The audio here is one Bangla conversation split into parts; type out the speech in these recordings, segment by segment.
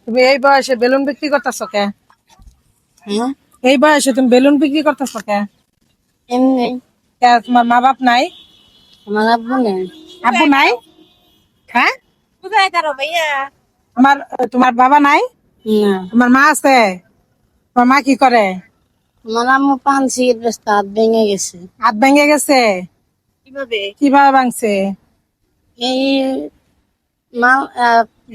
তুমি এই বয়সে বেলুন বিক্রি করতেছো কে? হ্যাঁ এই বয়সে তুমি বেলুন বিক্রি করতেছো কে? এমনি কে, তোমার মা বাপ নাই? আমার আব্বু নেই আব্বু নাই? হ্যাঁ, কোথায় কারো ভাইয়া তোমার বাবা নাই? না তোমার মা আছে? তোমার মা কি করে? আমার আম্মু পান সিগারেট বেচতে হাত ভেঙে গেছে হাত ভেঙে গেছে? কিভাবে কিভাবে ভাঙছে? এই মাল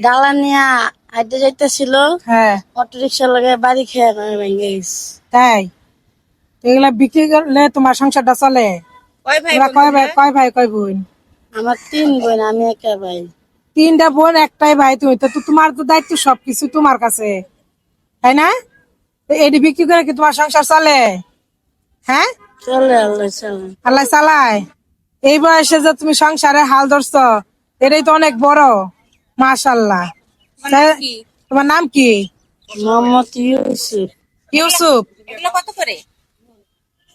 ডালা নিয়ে হাইটে যাইতেছিল হ্যাঁ, অটো রিক্সা লাগে বাড়ি খেয়ে ভেঙে গেছে তাই? তো এগুলা বিক্রি করলে তোমার সংসারটা চলে? তোমরা কয় ভাই কয় বোন? আমার 3 বোন আমি একা ভাই তিনটা বোন একটাই ভাই, তুমি তো তোমার তো দায়িত্ব সবকিছু তোমার কাছে, তাই না? তো এটি বিক্রি করে কি তোমার সংসার চলে? হ্যাঁ, চলে আল্লাহ চলে আল্লাহ চালায়। এই বয়সে যে তুমি সংসারে হাল ধরছো, এটাই তো অনেক বড়। মাশাল্লাহ। তোমার নাম কি? মোহাম্মদ ইউসুফ ইউসুফ।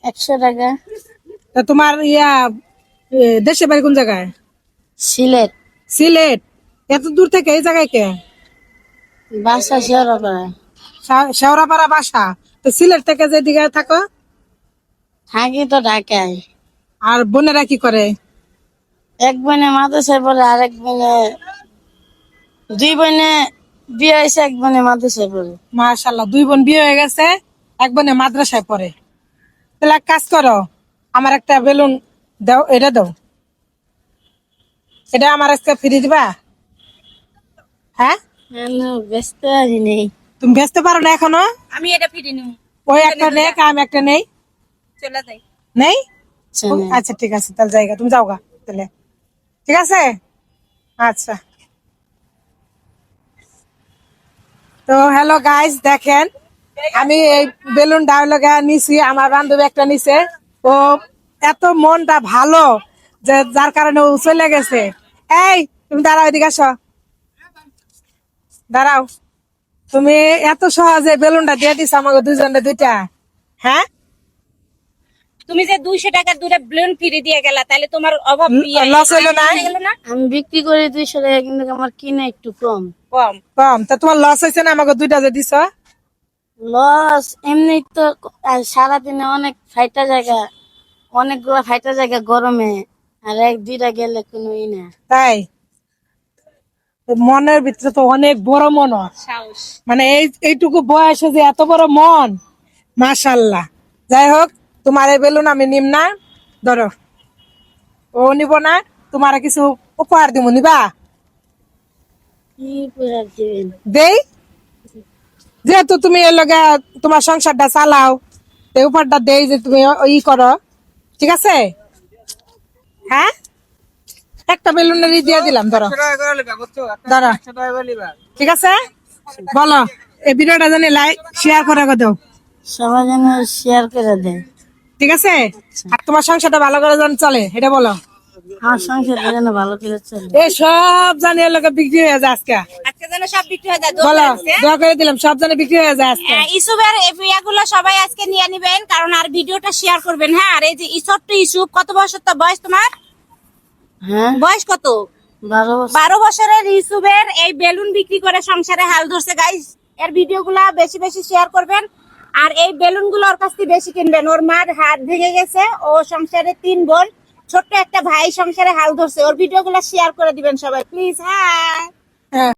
100 টাকা তা তোমার দেশে বাড়ি কোন জায়গায়? সিলেট সিলেট। এত দূর থেকে এই জায়গায় কে? বাসা শেয়ারপাড়া শেওড়াপাড়া বাসা। তো সিলেট থেকে যেদিকে থাকো? থাকি তো ঢাকায় আর বোনেরা কি করে? এক বোনে মাদ্রাসায় পড়ে আরেক বোনে 2 বোনে বিয়ে হয়েছে এক বোনে মাদ্রাসায় পড়ে মাশাল্লাহ, 2 বোন বিয়ে হয়ে গেছে, এক বোনে মাদ্রাসায় পড়ে। তাহলে এক কাজ করো, আমার একটা বেলুন দাও, এটা দাও। এটা আমার আজকে ফ্রি দিবা? হ্যাঁ, ব্যস্ত আছি নেই তুমি বেচতে পারো না এখনো? আমি এটা ফিরে নিব। ওই একটা নেই, আমি একটা নেই। চলে যাই। নেই? আচ্ছা ঠিক আছে, তাহলে জায়গা তুমি যাও গা তাহলে। ঠিক আছে, আচ্ছা। তো হ্যালো গাইস, দেখেন আমি এই বেলুন ডায়লগা নিছি, আমার বান্ধবী একটা নিছে। ও এত মনটা ভালো যে যার কারণে ও চলে গেছে। এই তুমি দাঁড়াও, এদিকে আসো, দাঁড়াও। তুমি এত সহজে বেলুনটা দিয়ে দিছো আমাকে দুজনে দুইটা। হ্যাঁ, তুমি যে 200 টাকার দুটো বেলুন ফিরে দিয়ে গেলা, তাহলে তোমার অভাব লস হইলো না? গেল না? আমি বিক্রি করি 200 টাকা কিন্তু আমার কিনা একটু কম কম। কম? তা তোমার লস হয়েছে না আমাকে দুইটা যে দিছো? লস এমনি তো সারাদিনে অনেক ফাইটা জায়গা অনেকগুলো ফাইটা জায়গা গরমে আর 1-2টা গেলে কোনো না তাই? মনের ভিতরে তো অনেক বড় মন ওর। সাহস। মানে এইটুকু বয়সে যে এত বড় মন, মাশাল্লাহ। যাই হোক, তোমার এই বেলুন আমি নিম না, ধরো। ও নিব না, তোমার কিছু উপহার দিব, নিবা? কি করে দিবেন দেই, যেহেতু তুমি এর লগে তোমার সংসারটা চালাও, এই উপহারটা দেই যে তুমি করো। ঠিক আছে? হ্যাঁ, একটা বেলুনের দিয়ে দিলাম, ধরো ধরো। ঠিক আছে, বলো এই ভিডিওটা জানি লাইক শেয়ার করে দাও। সবাই যেন শেয়ার করে দেয় ঠিক আছে? আর তোমার সংসারটা ভালো করে যেন চলে, এটা বলো। আমার সংসারটা যেন ভালো করে চলে এই সব জানি এর লগে বিক্রি হয়ে যায় আজকে। আজকে যেন সব বিক্রি হয়ে যায়। বলো, দোয়া করে দিলাম, সব জানি বিক্রি হয়ে যায় আজকে। ইসুবের এগুলো সবাই আজকে নিয়ে নিবেন, কারণ আর ভিডিওটা শেয়ার করবেন। হ্যাঁ, আর এই যে ছোট্ট ইসুব, কত বছর তো বয়স তোমার? হ্যাঁ বয়স কত? 12 বছর 12 বছরের ইসুবের এই বেলুন বিক্রি করে সংসারে হাল ধরছে গাইস। এর ভিডিওগুলা বেশি বেশি শেয়ার করবেন, আর এই বেলুন গুলো ওর কাছ থেকে বেশি কিনবেন। ওর মার হাত ভেঙে গেছে, ও সংসারে 3 বোন, ছোট্ট একটা ভাই সংসারে হাল ধরছে। ওর ভিডিওগুলো শেয়ার করে দিবেন সবাই প্লিজ। হ্যাঁ। হ্যাঁ।